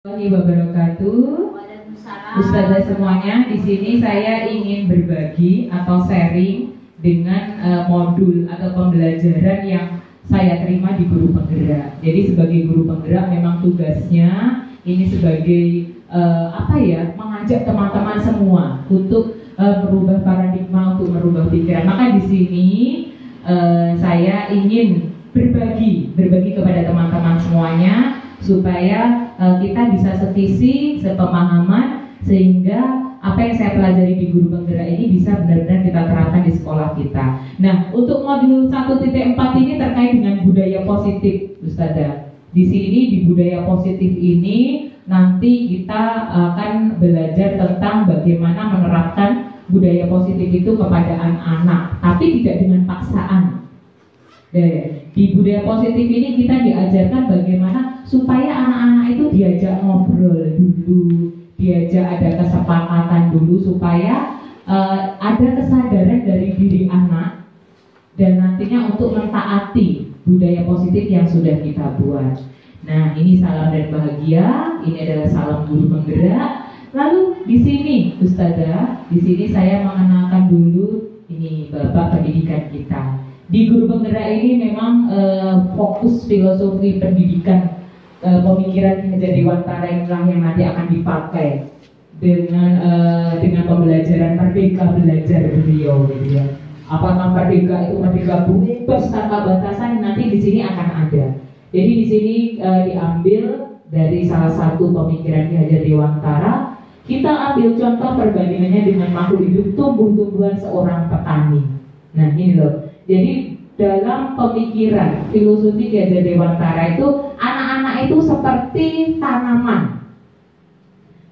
Warahmatullahi wabarakatuh. Ustazah semuanya, di sini saya ingin berbagi atau sharing dengan modul atau pembelajaran yang saya terima di Guru Penggerak. Jadi sebagai guru penggerak memang tugasnya ini sebagai mengajak teman-teman semua untuk merubah paradigma, untuk merubah pikiran. Maka di sini saya ingin berbagi kepada teman-teman semuanya supaya kita bisa sevisi, sepemahaman, sehingga apa yang saya pelajari di Guru Penggerak ini bisa benar-benar kita terapkan di sekolah kita. Nah, untuk modul 1.4 ini terkait dengan budaya positif, Ustazah. Di sini di budaya positif ini nanti kita akan belajar tentang bagaimana menerapkan budaya positif itu kepada anak-anak, tapi tidak dengan paksaan. Di budaya positif ini kita diajarkan bagaimana supaya anak-anak itu diajak ngobrol dulu, diajak ada kesepakatan dulu supaya ada kesadaran dari diri anak dan nantinya untuk mentaati budaya positif yang sudah kita buat. Nah, ini salam dan bahagia, ini adalah salam Guru Penggerak. Lalu di sini, Ustazah, di sini saya mengenalkan dulu ini Bapak pendidikan kita. Di Guru Penggerak ini memang fokus filosofi pendidikan pemikiran Ki Hajar Dewantara inilah yang nanti akan dipakai dengan pembelajaran Merdeka Belajar beliau, gitu ya. Apakah merdeka itu merdeka bebas tanpa batasan? Nanti di sini akan ada. Jadi di sini diambil dari salah satu pemikiran Ki Hajar Dewantara. Kita ambil contoh perbandingannya dengan makhluk hidup tumbuh-tumbuhan seorang petani. Nah ini loh. Jadi dalam pemikiran filosofi Ki Hajar Dewantara itu anak-anak itu seperti tanaman.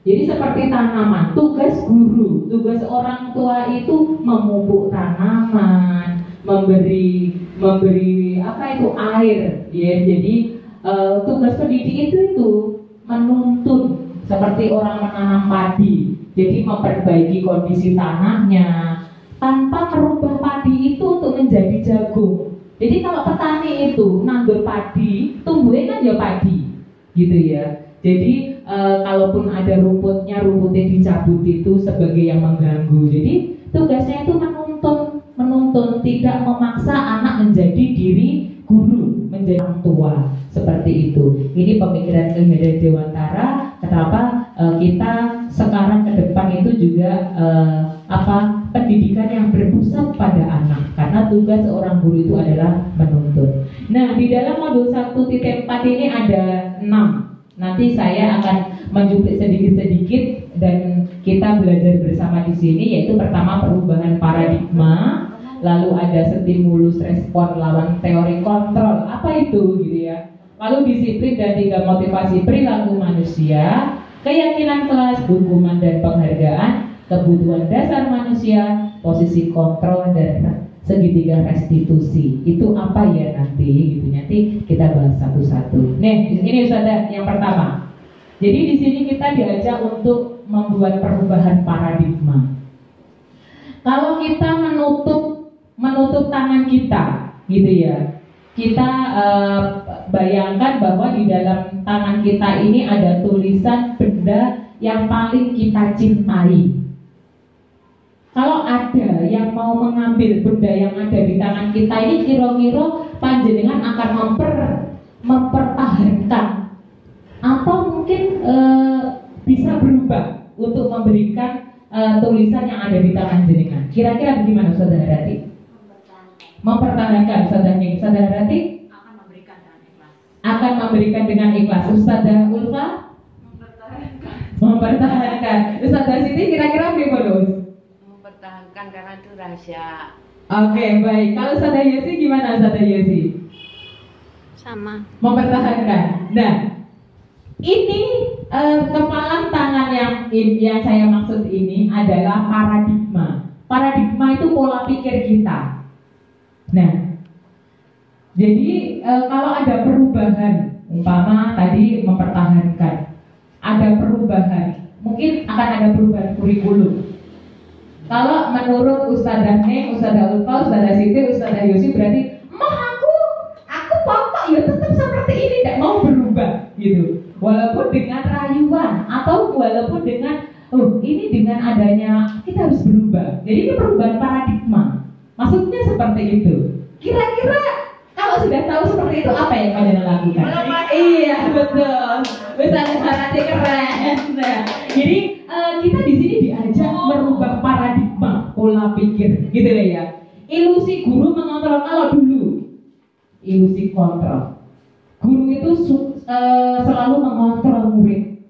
Jadi seperti tanaman. Tugas guru, tugas orang tua itu memupuk tanaman, memberi air. Ya, jadi tugas pendidik itu menuntun seperti orang menanam padi. Jadi memperbaiki kondisi tanahnya tanpa merubah padi itu untuk menjadi jagung. Jadi kalau petani itu nandur padi, tumbuhnya kan ya padi, gitu ya. Jadi kalaupun ada rumputnya dicabut itu sebagai yang mengganggu. Jadi tugasnya itu menuntun, tidak memaksa anak menjadi diri guru, menjadi orang tua, seperti itu. Ini pemikiran Ki Hajar Dewantara. Kenapa kita sekarang ke depan itu juga pendidikan yang berpusat pada anak, karena tugas seorang guru itu adalah menuntun. Nah, di dalam modul 1.4 ini ada 6. Nanti saya akan menjuplik sedikit-sedikit dan kita belajar bersama di sini, yaitu pertama perubahan paradigma, lalu ada stimulus respon lawan teori kontrol. Apa itu gitu ya? Lalu disiplin dan 3 motivasi perilaku manusia, keyakinan kelas, hukuman dan penghargaan, kebutuhan dasar manusia, posisi kontrol dan segitiga restitusi. Itu apa ya nanti gitu. Nanti kita bahas satu-satu. Nih, di sini Ustazah yang pertama. Jadi di sini kita diajak untuk membuat perubahan paradigma. Kalau kita menutup tangan kita, gitu ya. Kita bayangkan bahwa di dalam tangan kita ini ada tulisan benda yang paling kita cintai. Kalau ada yang mau mengambil benda yang ada di tangan kita ini, kira-kira panjenengan akan mempertahankan atau mungkin bisa berubah untuk memberikan tulisan yang ada di tangan jenengan. Kira-kira bagaimana Saudara Rati? Mempertahankan. Saudara Rati? Akan memberikan dengan ikhlas. Ustazah Ulfa? Mempertahankan. Ustazah Siti kira-kira bagaimana? Mempertahankan karena itu rahasia. Oke, baik. Kalau Ustazah Yesi gimana Ustazah Yesi? Sama. Mempertahankan. Nah, ini kepalan tangan yang saya maksud ini adalah paradigma. Paradigma itu pola pikir kita. Nah, jadi kalau ada perubahan, umpama tadi mempertahankan, ada perubahan, mungkin akan ada perubahan kurikulum. Kalau menurut Ustazah Neng, Ustazah Ulfa, Ustazah Siti, Ustazah Yosi berarti, aku pokok ya tetap seperti ini, tidak mau berubah, gitu. walaupun dengan rayuan atau walaupun dengan ini dengan adanya kita harus berubah. Jadi ini perubahan paradigma. Maksudnya seperti itu. Kira-kira kalau sudah tahu seperti itu apa yang kalian lakukan? Iya betul. Misalnya sangat keren. Nah, jadi kita di sini diajak merubah paradigma pola pikir, gitu ya. Ilusi guru mengontrol. Kalau dulu ilusi kontrol. Guru itu selalu mengontrol murid.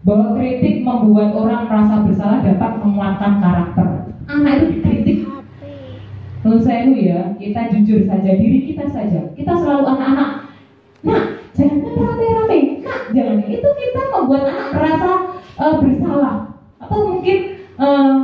Bahwa kritik membuat orang merasa bersalah dapat menguatkan karakter. Anak itu dikritik. Menurut saya ya, kita jujur saja diri kita saja. Kita selalu anak-anak. Nah, jangan rame-rame. Nah, jangan. Itu kita membuat anak merasa bersalah. Atau mungkin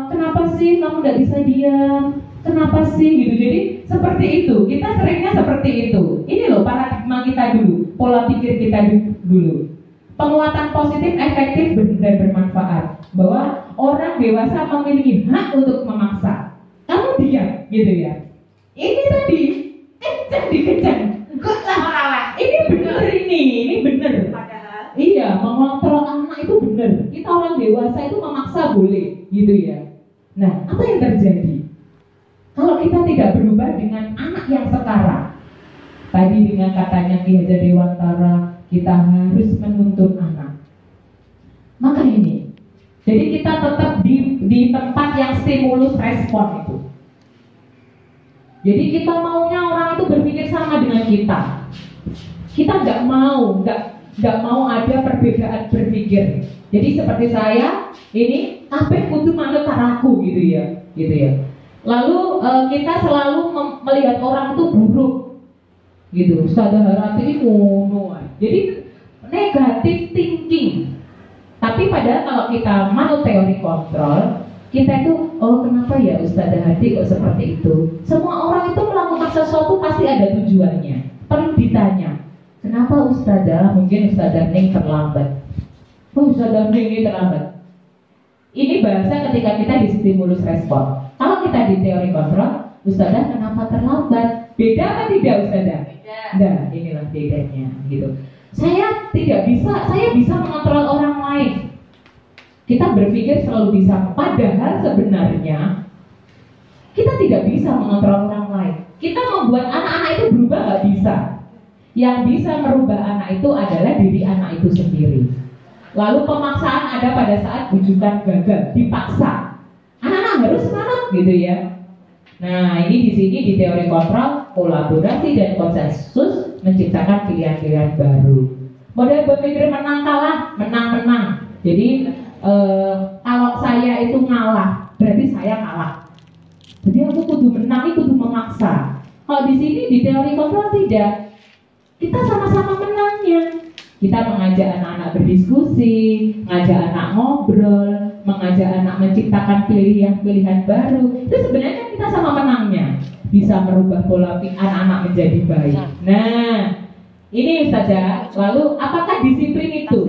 kenapa sih kamu tidak bisa diam? Kenapa sih gitu. Jadi seperti itu. Kita seringnya seperti itu. Ini loh paradigma kita dulu, pola pikir kita dulu. Penguatan positif, efektif dan bermanfaat. Bahwa orang dewasa memiliki hak untuk memaksa. Kamu diam, gitu ya. Ini tadi kencang dikencang. Kok lah? Ini benar ini benar. Iya, mengontrol anak itu benar. Kita orang dewasa itu memaksa boleh, gitu ya. Nah, apa yang terjadi? Kalau kita tidak berubah dengan anak yang sekarang, tadi dengan katanya Ki Hajar Dewantara, kita harus menuntun anak. Maka ini, jadi kita tetap di tempat yang stimulus respon itu. Jadi kita maunya orang itu berpikir sama dengan kita. Kita nggak mau ada perbedaan berpikir. Jadi seperti saya ini, kabeh kudu manut karaku gitu ya. Lalu kita selalu melihat orang itu buruk, gitu. Sadar hati ngono. Jadi negatif thinking. Tapi padahal kalau kita manut teori kontrol, kita itu, kenapa ya Ustazah Hadi kok seperti itu? Semua orang itu melakukan sesuatu pasti ada tujuannya. Perlu ditanya, kenapa Ustazah? Mungkin Ustazah Ning terlambat. Ustazah Ning ini terlambat. Ini bahasa ketika kita di stimulus respon. Kalau kita di teori kontrol, Ustazah kenapa terlambat? Beda apa tidak Ustazah? Beda. Nah, inilah bedanya gitu. Saya bisa mengontrol orang lain. Kita berpikir selalu bisa, padahal sebenarnya kita tidak bisa mengontrol orang lain. Kita membuat anak-anak itu berubah nggak bisa. Yang bisa merubah anak itu adalah diri anak itu sendiri. Lalu pemaksaan ada pada saat bujukan gagal, dipaksa. Anak-anak harus semangat gitu ya. Nah, ini di sini di teori kontrol, kolaborasi dan konsensus menciptakan pilihan-pilihan baru. Model berpikir menang kalah, menang. Jadi kalau saya itu ngalah, berarti saya kalah. Jadi aku kudu menang, kudu memaksa. Kalau di sini di teori kontrol tidak. Kita sama-sama menangnya. Kita mengajak anak-anak berdiskusi, mengajak anak ngobrol, mengajak anak menciptakan pilihan-pilihan baru. Itu sebenarnya kita sama menangnya. Bisa merubah pola pikir anak-anak menjadi baik. Nah, ini Ustazah. Lalu apakah disiplin itu?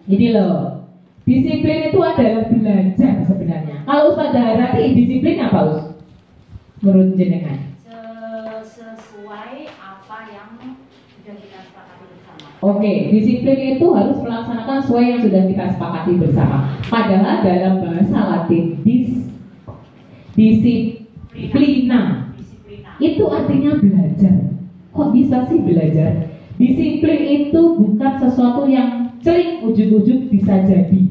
Ini loh. Disiplin itu adalah belajar sebenarnya. Kalau Ustazah Harati disiplin apa Us? Menurut jenengan? Sesuai apa yang sudah kita sepakati bersama. Oke, disiplin itu harus melaksanakan sesuai yang sudah kita sepakati bersama. Padahal dalam bahasa Latin disiplina itu artinya belajar. Kok bisa sih belajar? Disiplin itu bukan sesuatu yang celing ujug-ujug bisa jadi.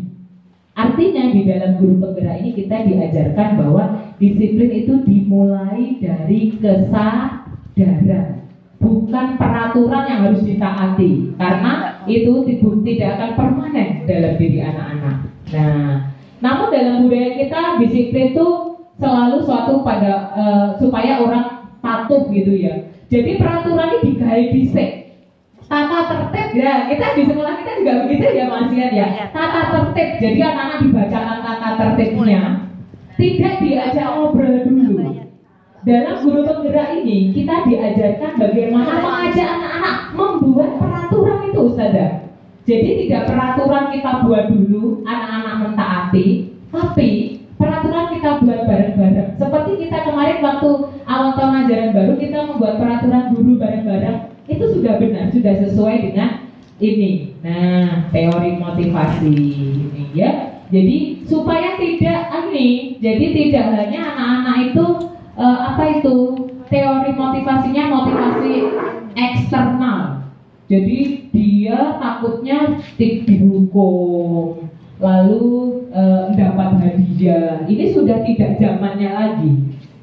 Artinya di dalam guru penggerak ini kita diajarkan bahwa disiplin itu dimulai dari kesadaran, bukan peraturan yang harus ditaati, karena itu tidak akan permanen dalam diri anak-anak. Nah, namun dalam budaya kita disiplin itu selalu suatu pada supaya orang patuh gitu ya. Jadi peraturan ini digawe dhisik. Tata tertib ya, kita di sekolah kita juga begitu ya Mas Ian ya. Tata tertib, jadi anak-anak dibacakan tata tertibnya, tidak diajak ngobrol dulu. Dalam guru penggerak ini kita diajarkan bagaimana mengajak anak-anak membuat peraturan itu Ustazah. Jadi tidak peraturan kita buat dulu, anak-anak mentaati, tapi peraturan kita buat bareng-bareng. Seperti kita kemarin waktu awal tahun ajaran baru kita membuat peraturan guru bareng-bareng. Itu sudah benar, sudah sesuai dengan ini. Nah, teori motivasi ini ya. Jadi supaya tidak jadi tidak hanya anak-anak itu apa itu teori motivasinya motivasi eksternal. Jadi dia takutnya dihukum, lalu dapat hadiah. Ini sudah tidak zamannya lagi.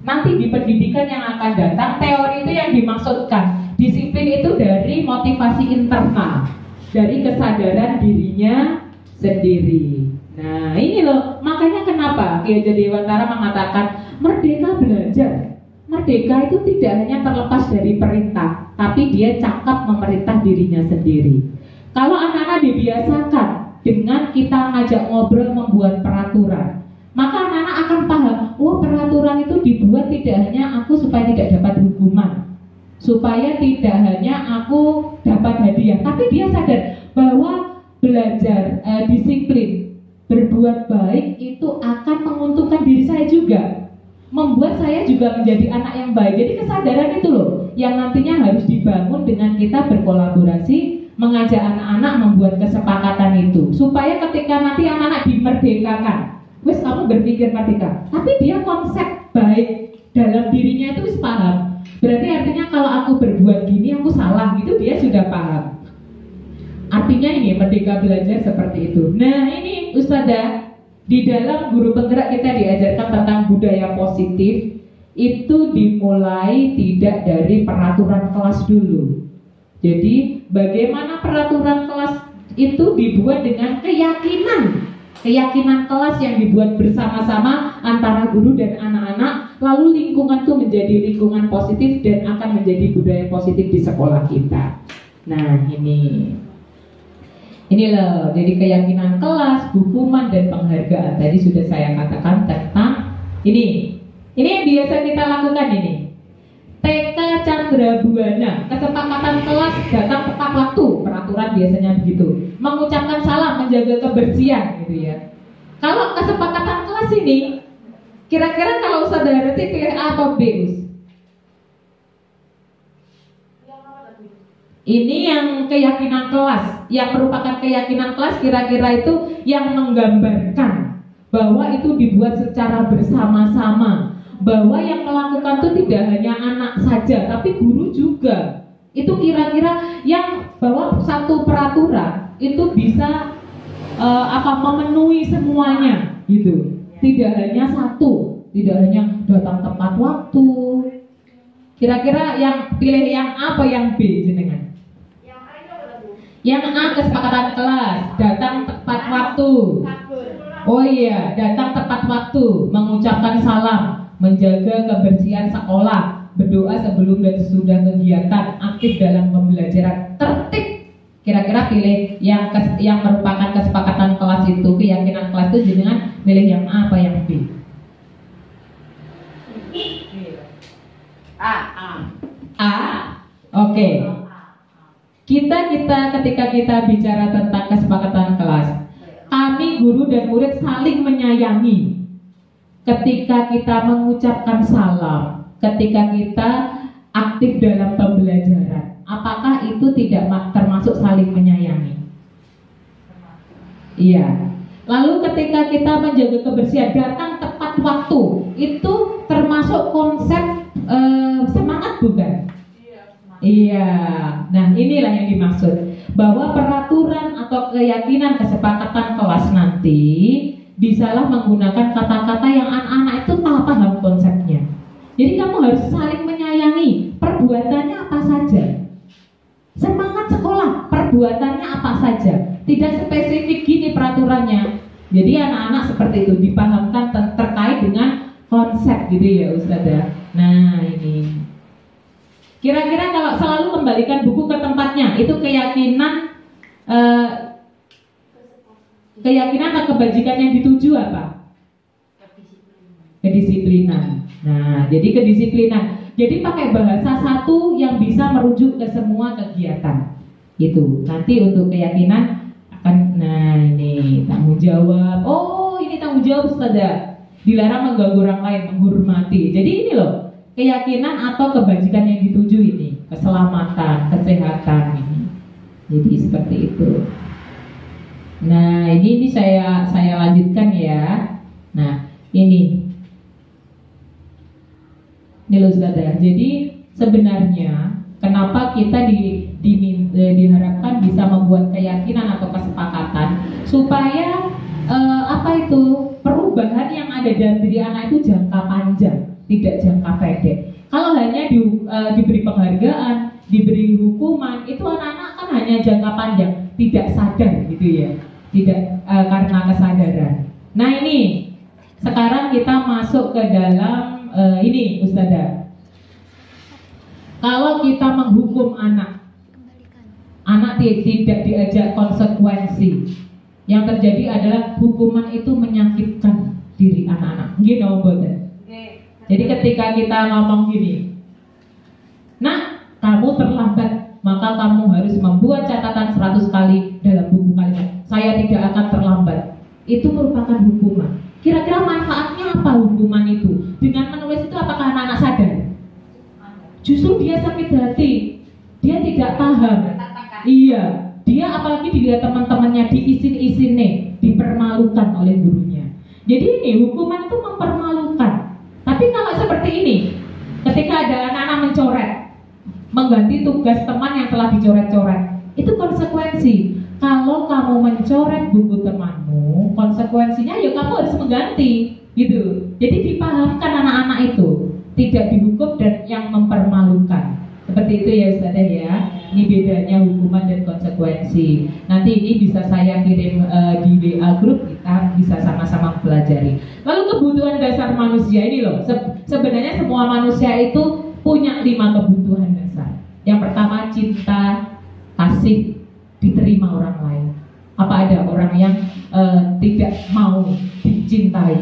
Nanti di pendidikan yang akan datang, teori itu yang dimaksudkan. Disiplin itu dari motivasi internal, dari kesadaran dirinya sendiri. Nah ini loh, makanya kenapa Ki Hajar Dewantara mengatakan merdeka belajar. Merdeka itu tidak hanya terlepas dari perintah, tapi dia cakap memerintah dirinya sendiri. Kalau anak-anak dibiasakan dengan kita ngajak ngobrol membuat peraturan, maka anak-anak akan paham, oh peraturan itu dibuat tidak hanya aku supaya tidak dapat hukuman, supaya tidak hanya aku dapat hadiah, tapi dia sadar bahwa belajar disiplin, berbuat baik itu akan menguntungkan diri saya juga, membuat saya juga menjadi anak yang baik. Jadi kesadaran itu loh yang nantinya harus dibangun dengan kita berkolaborasi, mengajak anak-anak membuat kesepakatan itu, supaya ketika nanti anak-anak dimerdekakan, wes kamu berpikir merdeka, tapi dia konsep baik dalam dirinya itu wis paham. Berarti artinya kalau aku berbuat gini aku salah gitu, dia sudah paham. Artinya ini merdeka belajar seperti itu. Nah ini Ustazah, di dalam guru penggerak kita diajarkan tentang budaya positif. Itu dimulai tidak dari peraturan kelas dulu. Jadi bagaimana peraturan kelas itu dibuat dengan keyakinan kelas yang dibuat bersama-sama antara guru dan anak-anak, lalu lingkungan itu menjadi lingkungan positif dan akan menjadi budaya positif di sekolah kita. Nah ini loh, jadi keyakinan kelas, hukuman dan penghargaan. Tadi sudah saya katakan tentang ini yang biasa kita lakukan ini. TK Chandra Buana, kesepakatan kelas datang tepat waktu, peraturan biasanya begitu. Mengucapkan salam, menjaga kebersihan gitu ya. Kalau kesepakatan kelas ini, kira-kira kalau saudara pilih A atau B? Ini yang keyakinan kelas, yang merupakan keyakinan kelas kira-kira itu yang menggambarkan bahwa itu dibuat secara bersama-sama, bahwa yang melakukan itu tidak hanya anak saja, tapi guru juga. Itu kira-kira yang bahwa satu peraturan itu bisa memenuhi semuanya gitu. Tidak hanya satu, tidak hanya datang tepat waktu. Kira-kira yang pilih yang A apa yang B jenengan? Yang A kesepakatan kelas, datang tepat waktu. Oh iya, datang tepat waktu, mengucapkan salam, menjaga kebersihan sekolah, berdoa sebelum dan sesudah kegiatan, aktif dalam pembelajaran, tertib. Kira-kira pilih yang merupakan kesepakatan kelas itu, keyakinan kelas itu jenengan pilih yang A apa yang B? A. Oke. Ketika kita bicara tentang kesepakatan kelas, kami guru dan murid saling menyayangi. Ketika kita mengucapkan salam, ketika kita aktif dalam pembelajaran, apakah itu tidak termasuk saling menyayangi? Iya. Lalu ketika kita menjaga kebersihan, datang tepat waktu, itu termasuk konsep semangat bukan? Iya. Nah inilah yang dimaksud, bahwa peraturan atau keyakinan kesepakatan kelas nanti bisalah menggunakan kata-kata yang anak-anak itu paham konsepnya. Jadi kamu harus saling menyayangi. Perbuatannya apa saja? Semangat sekolah, perbuatannya apa saja? Tidak spesifik gini peraturannya. Jadi anak-anak seperti itu dipahamkan terkait dengan konsep gitu ya Ustazah. Nah ini kira-kira kalau selalu kembalikan buku ke tempatnya, itu keyakinan atau kebajikan yang dituju apa? Kedisiplinan. Nah, jadi kedisiplinan. Jadi pakai bahasa satu yang bisa merujuk ke semua kegiatan. Itu. Nanti untuk keyakinan akan, nah ini tanggung jawab. Oh, ini tanggung jawab Ustazah. Dilarang mengganggu orang lain, menghormati. Jadi ini loh, keyakinan atau kebajikan yang dituju ini, keselamatan, kesehatan ini. Jadi seperti itu. Nah, ini saya lanjutkan ya. Nah, ini loh Ustazah. Jadi sebenarnya kenapa kita diharapkan bisa membuat keyakinan atau kesepakatan supaya perubahan yang ada dalam diri anak itu jangka panjang, tidak jangka pendek. Kalau hanya diberi penghargaan, diberi hukuman, itu anak-anak kan hanya jangka panjang, tidak sadar gitu ya, tidak karena kesadaran. Nah ini sekarang kita masuk ke dalam ini Ustazah. Kalau kita menghukum anak tidak diajak konsekuensi, yang terjadi adalah hukuman itu menyakitkan diri anak-anak. Gini boten. Jadi ketika kita ngomong gini, nah kamu terlambat, maka kamu harus membuat catatan 100 kali dalam buku kalimat. Saya tidak akan terlambat. Itu merupakan hukuman. Kira-kira manfaatnya apa hukuman itu? Dengan menulis itu apakah anak-anak sadar? Justru dia sakit hati, dia tidak paham. Iya, dia apalagi dilihat teman-temannya diisin-isin nih, dipermalukan oleh gurunya. Jadi ini hukuman itu mempermalukan. Tapi kalau seperti ini, ketika ada anak-anak mencoret, mengganti tugas teman yang telah dicoret-coret, itu konsekuensi. Kalau kamu mencoret buku temanmu, konsekuensinya ya kamu harus mengganti, gitu. Jadi dipahamkan anak-anak itu, tidak dihukum dan yang mempermalukan. Seperti itu ya Ustazah ya. Ini bedanya hukuman dan konsekuensi. Nanti ini bisa saya kirim di WA grup, kita bisa sama-sama pelajari. Lalu kebutuhan dasar manusia ini loh. Sebenarnya semua manusia itu punya 5 kebutuhan dasar. Yang pertama cinta, kasih, diterima orang lain. Apa ada orang yang tidak mau dicintai?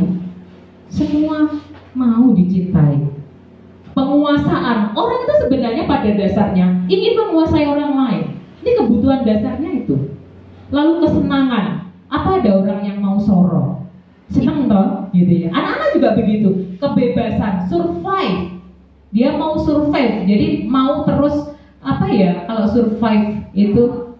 Semua mau dicintai. Penguasaan, orang itu sebenarnya pada dasarnya ingin menguasai orang lain. Ini kebutuhan dasarnya itu. Lalu kesenangan, apa ada orang yang mau soro? Senang toh, gitu ya. Anak-anak juga begitu. Kebebasan, survive. Dia mau survive, jadi mau terus kalau survive itu,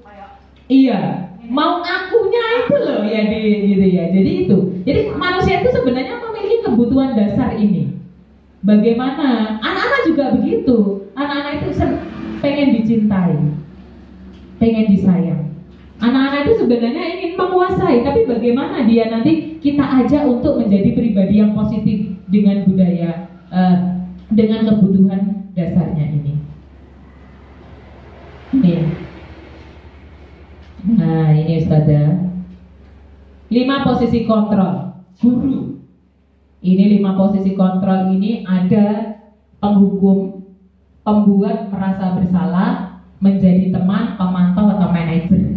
iya, mau akunya itu loh ya, gitu ya. Jadi itu. Jadi manusia itu sebenarnya memiliki kebutuhan dasar ini. Bagaimana? Anak-anak juga begitu. Anak-anak itu pengen dicintai, pengen disayang. Anak-anak itu sebenarnya ingin menguasai, tapi bagaimana dia nanti kita ajak untuk menjadi pribadi yang positif dengan budaya, dengan kebutuhan dasarnya ini. Nah ini Ustazah, 5 posisi kontrol guru. Ini 5 posisi kontrol ini ada penghukum, pembuat merasa bersalah, menjadi teman, pemantau atau manajer.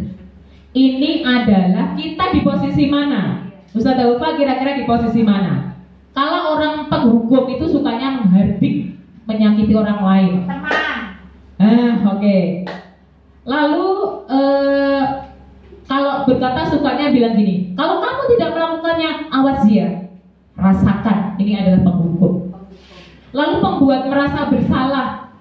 Ini adalah kita di posisi mana? Ustazah Ulfa kira-kira di posisi mana? Kalau orang penghukum itu sukanya menghardik, menyakiti orang lain. Teman. Oke. Lalu kalau berkata sukanya bilang gini, kalau kamu tidak melakukannya, awas ya. Rasakan, ini adalah penghukum. Lalu pembuat merasa bersalah.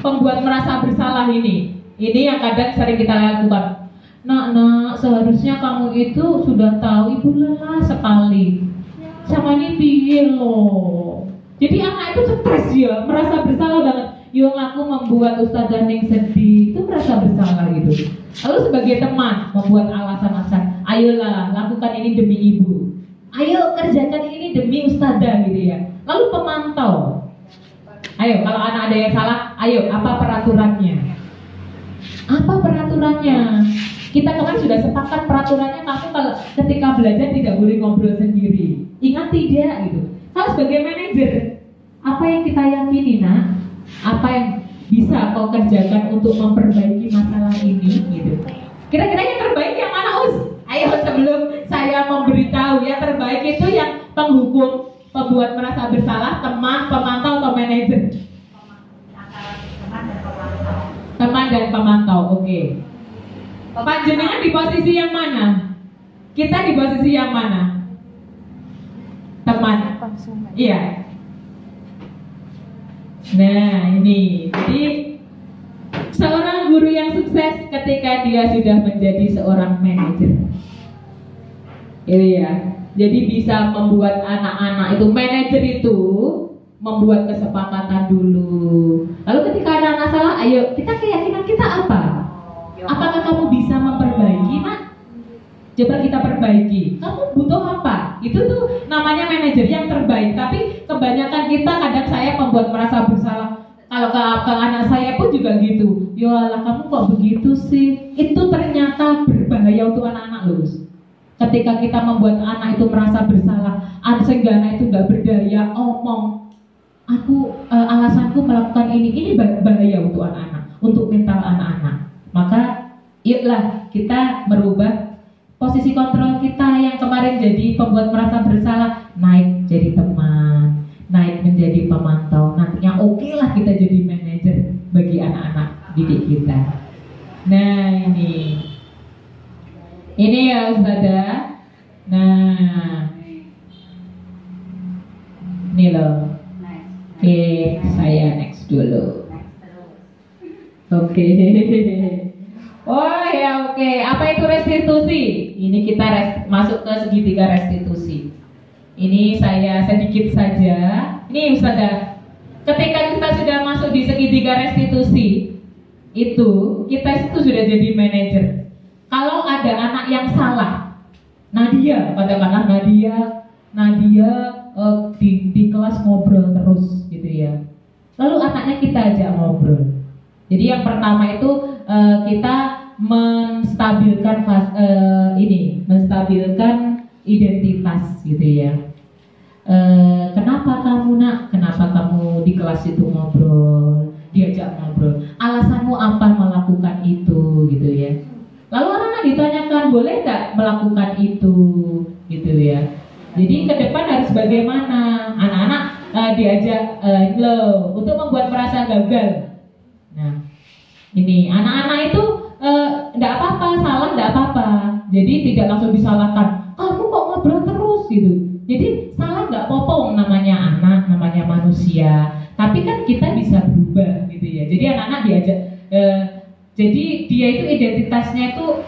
Pembuat merasa bersalah ini yang kadang sering kita lakukan. Nak, seharusnya kamu itu sudah tahu ibu lelah sekali. Sama ini piye loh. Jadi anak itu stres ya, merasa bersalah banget. Yang aku membuat Ustazah Ning sedih, itu merasa bersalah gitu. Lalu sebagai teman membuat alasan-alasan, ayolah lakukan ini demi ibu. Ayo kerjakan ini demi Ustazah gitu ya. Lalu pemantau. Ayo kalau anak ada yang salah, ayo apa peraturannya? Apa peraturannya? Kita kemarin sudah sepakat peraturannya, kamu kalau ketika belajar tidak boleh ngobrol sendiri. Ingat tidak gitu. Kalau sebagai manajer, apa yang kita yakini nak? Apa yang bisa kau kerjakan untuk memperbaiki masalah ini gitu. Kira-kira yang terbaik yang mana Us? Ayo sebelum saya memberitahu, yang terbaik itu yang penghukum, pembuat merasa bersalah, teman, pemantau atau manajer? Teman dan pemantau, oke. Panjenengan di posisi yang mana? Kita di posisi yang mana? Teman. Iya. Nah ini, jadi seorang guru guru yang sukses ketika dia sudah menjadi seorang manajer. Iya. Jadi bisa membuat anak-anak itu, manajer itu membuat kesepakatan dulu. Lalu ketika anak-anak salah, ayo kita keyakinan kita apa? Apakah kamu bisa memperbaiki, Nak? Coba kita perbaiki. Kamu butuh apa? Itu tuh namanya manajer yang terbaik. Tapi kebanyakan kita, kadang saya membuat merasa bersalah. Kalau ke anak saya pun juga gitu. Ya Allah, kamu kok begitu sih? Itu ternyata berbahaya untuk anak-anak loh. Ketika kita membuat anak itu merasa bersalah, sehingga anak itu nggak berdaya, omong, alasanku melakukan ini bahaya untuk anak-anak, untuk mental anak-anak. Maka, yuklah kita merubah posisi kontrol kita yang kemarin jadi pembuat merasa bersalah, naik jadi teman, naik menjadi pemantau. Nantinya oke lah kita jadi manajer bagi anak-anak didik kita. Nah ini ya Ustazah. Nah ini loh. Oke, saya next dulu. Oke. Oh ya oke. Apa itu restitusi? Ini kita masuk ke segitiga restitusi. Ini saya sedikit saja. Ini Ustazah, ketika kita sudah masuk di segitiga restitusi, itu kita itu sudah jadi manajer. Kalau ada anak yang salah, Nadia, katakanlah Nadia di kelas ngobrol terus gitu ya. Lalu anaknya kita ajak ngobrol. Jadi yang pertama itu kita menstabilkan identitas gitu ya. Kenapa kamu Nak? Kenapa kamu di kelas itu ngobrol? Diajak ngobrol. Alasanmu apa melakukan itu gitu ya? Lalu anak-anak ditanyakan, boleh nggak melakukan itu gitu ya? Jadi ke depan harus bagaimana? Anak-anak diajak untuk membuat merasa gagal. Nah, ini anak-anak itu enggak apa-apa, salah enggak apa-apa. Jadi tidak langsung disalahkan. Kamu kok ngobrol terus gitu. Jadi salah enggak apa-apa, namanya anak, namanya manusia. Tapi kan kita bisa berubah gitu ya. Jadi anak-anak diajak jadi dia itu identitasnya itu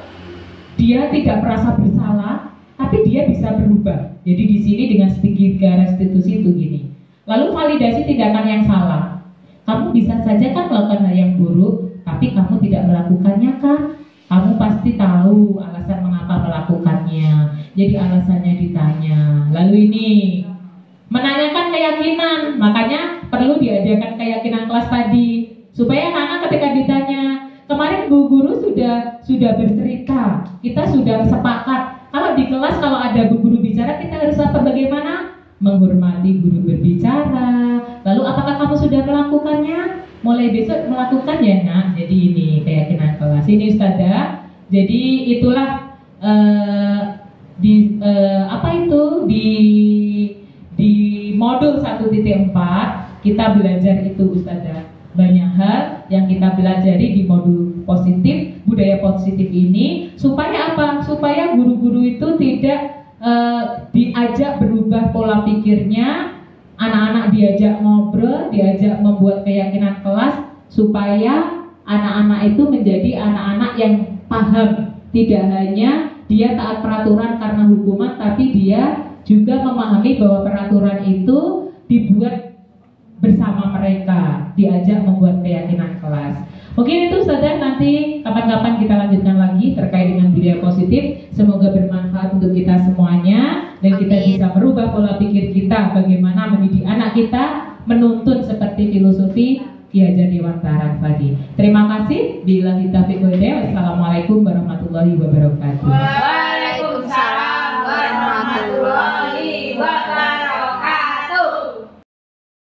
dia tidak merasa bersalah, tapi dia bisa berubah. Jadi di sini dengan segitiga restitusi itu gini. Lalu validasi tindakan yang salah. Kamu bisa saja kan melakukan hal yang buruk, tapi kamu tidak melakukannya kan? Kamu pasti tahu alasan mengapa melakukannya. Jadi alasannya ditanya. Lalu ini menanyakan keyakinan. Makanya perlu diadakan keyakinan kelas tadi supaya anak ketika ditanya, kemarin Bu Guru sudah bercerita, kita sudah sepakat. Kalau di kelas kalau ada Bu Guru bicara, kita harus apa? Bagaimana? Menghormati guru berbicara. Lalu apakah kamu sudah melakukannya? Mulai besok melakukan ya Nak. Jadi ini keyakinan kelas ini Ustazah. Jadi itulah di modul 1.4 kita belajar itu Ustazah. Banyak hal yang kita pelajari di modul positif, budaya positif ini. Supaya apa? Supaya guru-guru itu tidak diajak berubah pola pikirnya, anak-anak diajak ngobrol, diajak membuat keyakinan kelas, supaya anak-anak itu menjadi anak-anak yang paham. Tidak hanya dia taat peraturan karena hukuman, tapi dia juga memahami bahwa peraturan itu dibuat bersama mereka, diajak membuat keyakinan kelas. Mungkin itu saja, nanti kapan-kapan kita lanjutkan lagi terkait dengan budaya positif. Semoga bermanfaat untuk kita semuanya dan kita bisa merubah pola pikir kita bagaimana mendidik anak kita menuntun seperti filosofi Ki Hajar Dewantara tadi. Terima kasih. Billahi taufiq wal hidayah. Wassalamualaikum warahmatullahi wabarakatuh.